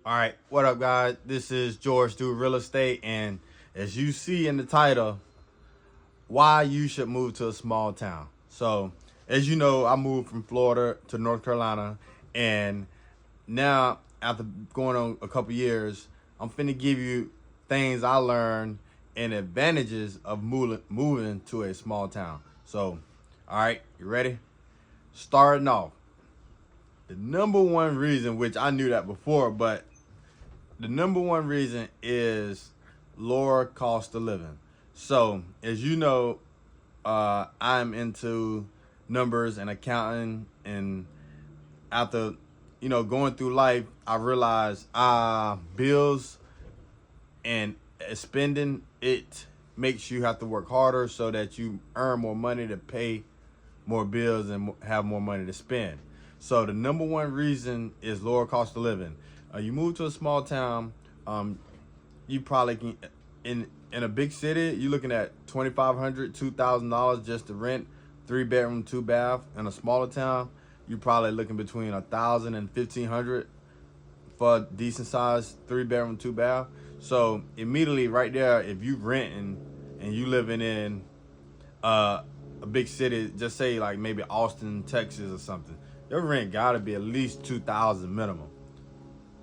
All right, what up, guys? This is George Do Real Estate, and as you see in the title, why you should move to a small town. So, as you know, I moved from Florida to North Carolina, and now after going on a couple years, I'm finna give you things I learned and advantages of moving to a small town. So, all right, you ready? Starting off, the number one reason, which I knew that before, but the number one reason is lower cost of living. So, as you know, I'm into numbers and accounting, and after going through life, I realized bills and spending it makes you have to work harder so that you earn more money to pay more bills and have more money to spend. So the number one reason is lower cost of living. You move to a small town, you probably can in a big city, you're looking at $2,500, $2,000 just to rent 3 bedroom, 2 bath. In a smaller town, you're probably looking between 1,000 and 1,500 for a decent size 3 bedroom, 2 bath. So immediately right there, if you renting and you living in a big city, just say like maybe Austin, Texas or something, your rent gotta be at least 2,000 minimum.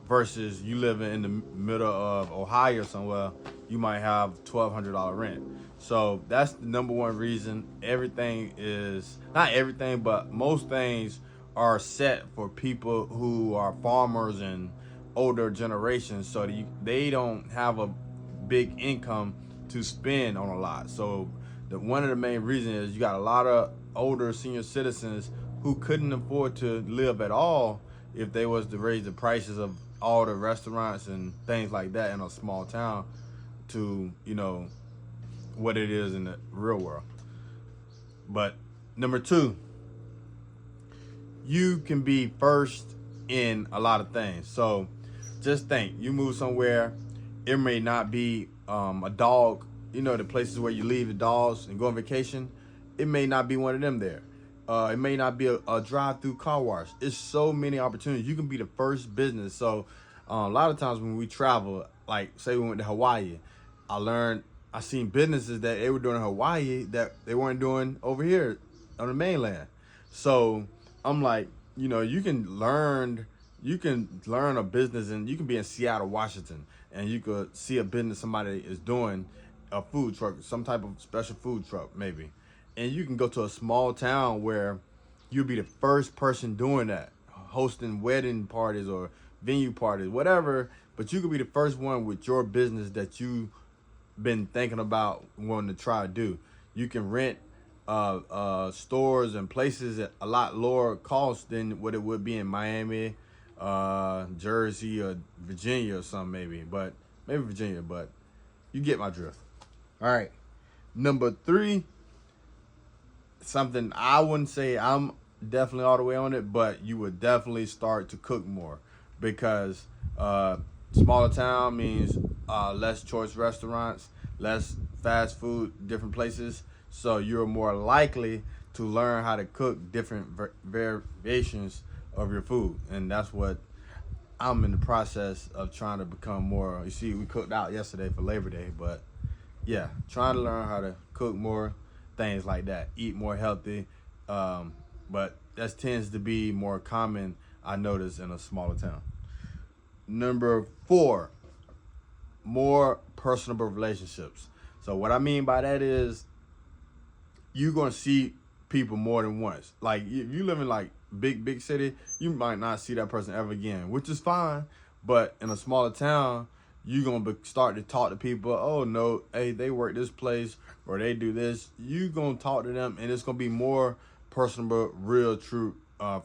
Versus you living in the middle of Ohio somewhere, you might have $1,200 rent. So that's the number one reason. Everything is not everything, but most things are set for people who are farmers and older generations, so that they don't have a big income to spend on a lot. So one of the main reasons is you got a lot of older senior citizens who couldn't afford to live at all if they was to raise the prices of all the restaurants and things like that in a small town to what it is in the real world. But number two, you can be first in a lot of things. So just think, you move somewhere, it may not be a dog, the places where you leave the dogs and go on vacation, it may not be one of them there. It may not be a drive-through car wash. It's so many opportunities. You can be the first business. So a lot of times when we travel, like say we went to Hawaii, I seen businesses that they were doing in Hawaii that they weren't doing over here on the mainland. So I'm like, you can learn a business, and you can be in Seattle, Washington, and you could see a business somebody is doing, a food truck, some type of special food truck maybe. And you can go to a small town where you'll be the first person doing that, hosting wedding parties or venue parties, whatever. But you could be the first one with your business that you been thinking about wanting to try to do. You can rent stores and places at a lot lower cost than what it would be in Miami, Jersey, or Virginia or something maybe. But maybe Virginia, but you get my drift. All right. Number three, something I wouldn't say I'm definitely all the way on it, but you would definitely start to cook more, because smaller town means less choice restaurants, less fast food, different places. So you're more likely to learn how to cook different variations of your food, and that's what I'm in the process of trying to become more. You see, we cooked out yesterday for Labor Day, but yeah, trying to learn how to cook more, things like that, eat more healthy. But that tends to be more common, I notice, in a smaller town. Number four, more personable relationships. So what I mean by that is you're gonna see people more than once. Like if you live in like big city, you might not see that person ever again, which is fine. But in a smaller town, you're gonna start to talk to people. Oh no, hey, they work this place or they do this. You gonna talk to them, and it's gonna be more personable, real, true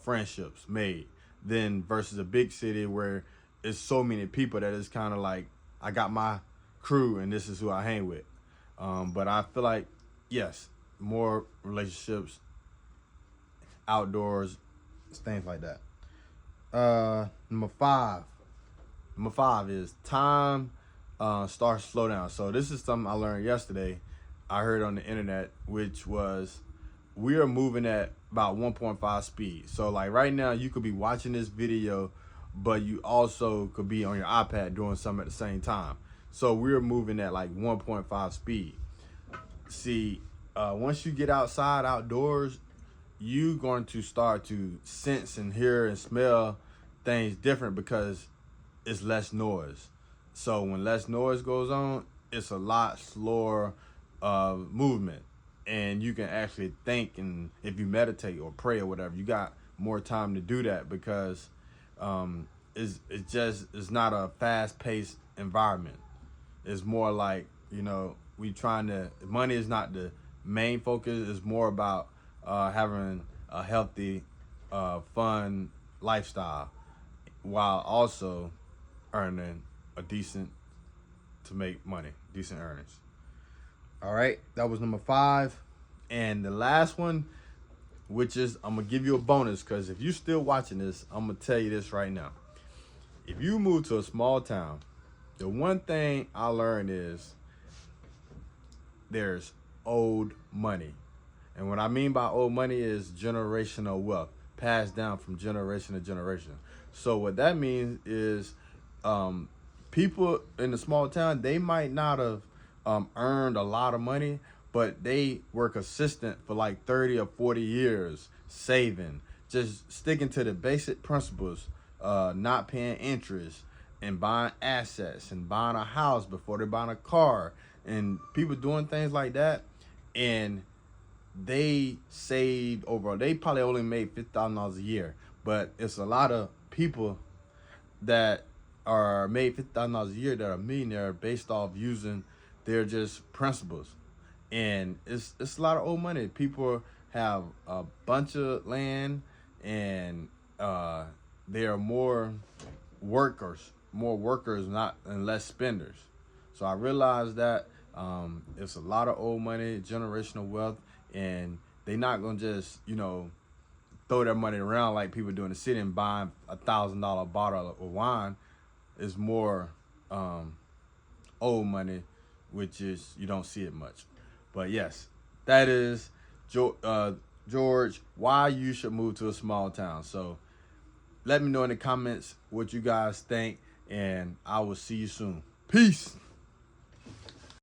friendships made than versus a big city where it's so many people that it's kind of like I got my crew and this is who I hang with. But I feel like yes, more relationships, outdoors, things like that. Number five. Number five is time starts to slow down. So this is something I learned yesterday. I heard on the internet, which was we are moving at about 1.5 speed. So like right now, you could be watching this video but you also could be on your iPad doing something at the same time. So we're moving at like 1.5 speed. See, once you get outside, outdoors, you going to start to sense and hear and smell things different because it's less noise. So when less noise goes on, it's a lot slower movement, and you can actually think. And if you meditate or pray or whatever, you got more time to do that because it's not a fast paced environment. It's more like, we trying to, money is not the main focus. It's more about having a healthy, fun lifestyle while also earning a decent to make money, decent earnings. All right, that was number 5. And the last one, which is, I'm going to give you a bonus because if you're still watching this, I'm going to tell you this right now. If you move to a small town, the one thing I learned is there's old money. And what I mean by old money is generational wealth passed down from generation to generation. So what that means is people in the small town, they might not have earned a lot of money, but they were consistent for like 30 or 40 years saving, just sticking to the basic principles, not paying interest and buying assets and buying a house before they're buying a car, and people doing things like that. And they saved they probably only made $50,000 a year, but it's a lot of people that are made $50,000 a year that are millionaire based off using their just principles. And it's a lot of old money. People have a bunch of land, and they are more workers, not and less spenders. So I realized that it's a lot of old money, generational wealth, and they're not gonna just throw their money around like people do in the city and buying $1,000 bottle of wine. Is more old money, which is you don't see it much. But yes, that is George, why you should move to a small town. So let me know in the comments what you guys think, and I will see you soon. Peace.